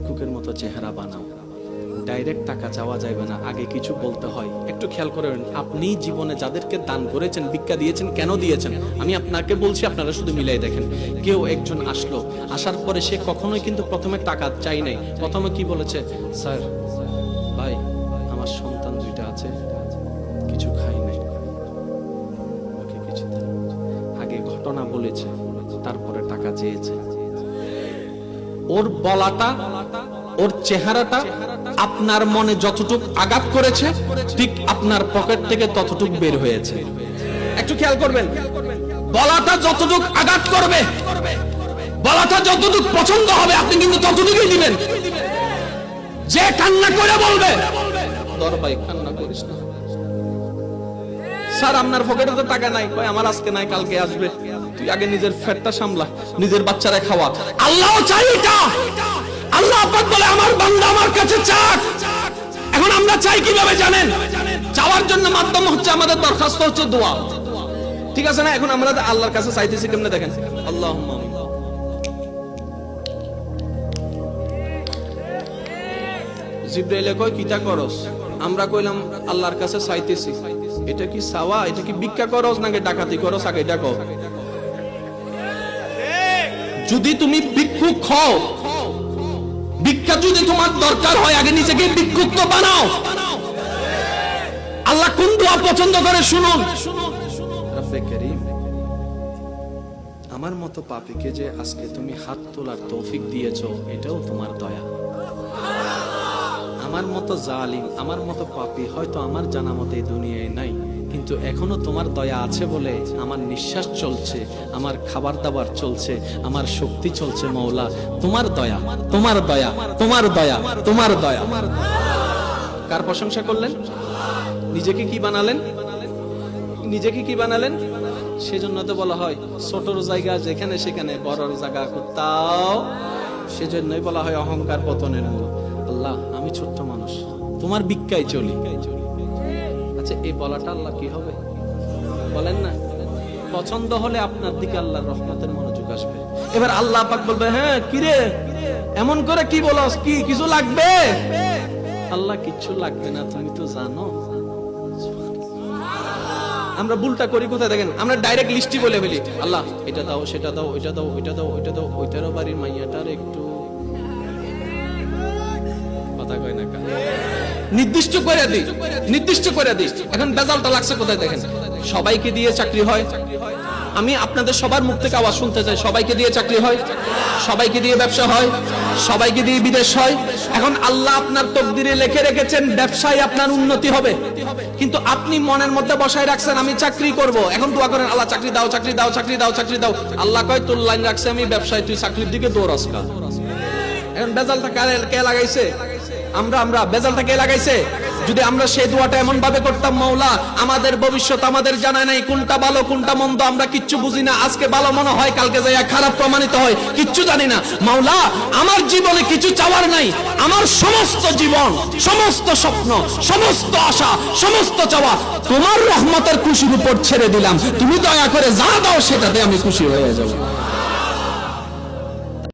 কুকের মতো চেহারা বানাও। ডাইরেক্ট টাকা চাওয়া যাবে না, আগে কিছু বলতে হয়। একটু খেয়াল করেন, আপনি জীবনে যাদেরকে দান করেছেন, ভিক্ষা দিয়েছেন, কেন দিয়েছেন? আমি আপনাকে বলছি, আপনারা শুধু মিলাই দেখেন। কেউ একজন আসলো, আসার পরে সে কখনোই কিন্তু প্রথমে টাকা চাই নাই। প্রথমে কি বলেছে? স্যার, ভাই, আমার সন্তান দুইটা আছে, কিছু খাই নাই, ওকে কিছু দেন। আগে ঘটনা বলেছে, তারপরে টাকা চেয়েছে। ওর বলাটা, ওর চেহারাটা আপনার মনে যতটুক আঘাত করেছে, ঠিক আপনার পকেট থেকে ততটুক বের হয়েছে। একটু খেয়াল করবেন, বলাটা যতটুক আঘাত করবে, বলাটা যতটুক পছন্দ হবে, আপনি কিন্তু ততটুকুই দিবেন। যে কান্না করে বলবে, দর ভাই কান্না করিস না, স্যার আপনার পকেটে তো টাকা নাই, কই আমার আজকে নাই, কালকে আসবে, তুই আগে নিজের পেটটা সামলা, নিজের বাচ্চারা খাওয়া। আল্লাহ চাই এটা। আল্লাহ পাক বলে আমার বান্দা আমার কাছে চাক। এখন আমরা চাই কিভাবে জানেন? চাওয়ার জন্য মাধ্যম হচ্ছে আমাদের দরখাস্ত হচ্ছে দোয়া, ঠিক আছে না? এখন আমরা আল্লাহর কাছে চাইতেছি কেমনে দেখেন, আল্লাহুম্মা আমিন। জিবরাইল কয় কিটা করস? আমরা কইলাম আল্লাহর কাছে চাইতেছি। এটা কি চাওয়া? এটা কি ভিক্ষা করস নাকি ডাকাতি করস? আগে এটা কও। যদি তুমি ভিক্ষুক হও, ভিক্ষা যদি তোমার দরকার হয়, আগে নিজেকে ভিক্ষুক তো বানাও। আল্লাহ কোন দোয়া পছন্দ করে শুনুন। রব্বে কারীম, আমার মতো পাপীকে যে আজকে তুমি হাত তোলার তৌফিক দিয়েছো, এটাও তোমার দয়া। আমার মতো জালিম, আমার মতো পাপী হয়তো আমার জানা মতে এই দুনিয়ায় নাই, কিন্তু এখনো তোমার দয়া আছে বলে আমার নিঃশ্বাস চলছে, আমার খাবার দাবার চলছে, আমার শক্তি চলছে। মওলা, তোমার দয়া, তোমার দয়া, তোমার দয়া, তোমার দয়া। কার প্রশংসা করলেন? নিজেকে কি বানালেন? নিজেকে কি বানালেন? সেজন্য তো বলা হয় ছোটর জায়গা যেখানে সেখানে বড়র জায়গা কোথাও। সেজন্যই বলা হয় অহংকার পতনের মূল। আল্লাহ, আমি ছোট্ট মানুষ, তোমার ভিক্ষায় চলি। আচ্ছা, এই বলাটা আল্লাহ কি হবে বলেন না? পছন্দ হলে আপনার দিকে আল্লাহর রহমতের মনোযোগ আসবে। এবার আল্লাহ পাক বলবে, হ্যাঁ কিরে এমন করে কি বলস, কি কিছু লাগবে? আল্লাহ, কিচ্ছু লাগবে না, তুমি তো জানো। আমরা ভুলটা করি কোথায় দেখেন? আমরা ডাইরেক্ট লিস্টই বলে ফেলি, আল্লাহ এটা দাও, সেটা দাও, ওইটা দাও, ওইটা দাও, ওইটা দাও, ওইটারও বাড়ির মাইয়াটার একটু কথা কয় না, নির্দিষ্ট করে দিই, নির্দিষ্ট করে দিই। এখন বেজালটা লাগছে কোথায় দেখেন? সবাইকে দিয়ে চাকরি হয়। আমি আপনাদের সবার মুখ থেকে আওয়াজ শুনতে চাই, সবাইকে দিয়ে চাকরি হয়, সবাইকে দিয়ে ব্যবসা হয়, সবাইকে দিয়ে বিদেশ হয়। এখন আল্লাহ আপনার তকদিরে লিখে রেখেছেন ব্যবসায় আপনার উন্নতি হবে, কিন্তু আপনি মনের মধ্যে বসায় রাখছেন আমি চাকরি করব। এখন দোয়া করেন, আল্লাহ চাকরি দাও, চাকরি দাও, চাকরি দাও, চাকরি দাও। আল্লাহ কয় তোর লাইন রাখছে আমি ব্যবসায়, তুই চাকরির দিকে দৌড়াস কা। এখন বেজালটা কে লাগাইছে? আমরা বেজালটা কে লাগাইছে? যদি আমরা সেই দোয়াটা এমন ভাবে করতাম, মাওলা আমাদের ভবিষ্যৎ আমাদের জানা নাই, কোনটা ভালো কোনটা মন্দ আমরা কিচ্ছু বুঝি না, আজকে ভালো মনে হয় কালকে যাইয়া খারাপ প্রমাণিত হয়, কিচ্ছু জানি না। মাওলা, আমার জীবনে কিছু চাওয়ার নাই, আমার সমস্ত জীবন, সমস্ত স্বপ্ন, সমস্ত আশা, সমস্ত চাওয়া তোমার রহমতের খুশির উপর ছেড়ে দিলাম, তুমি দয়া করে যা দাও সেটাতে আমি খুশি হয়ে যাব।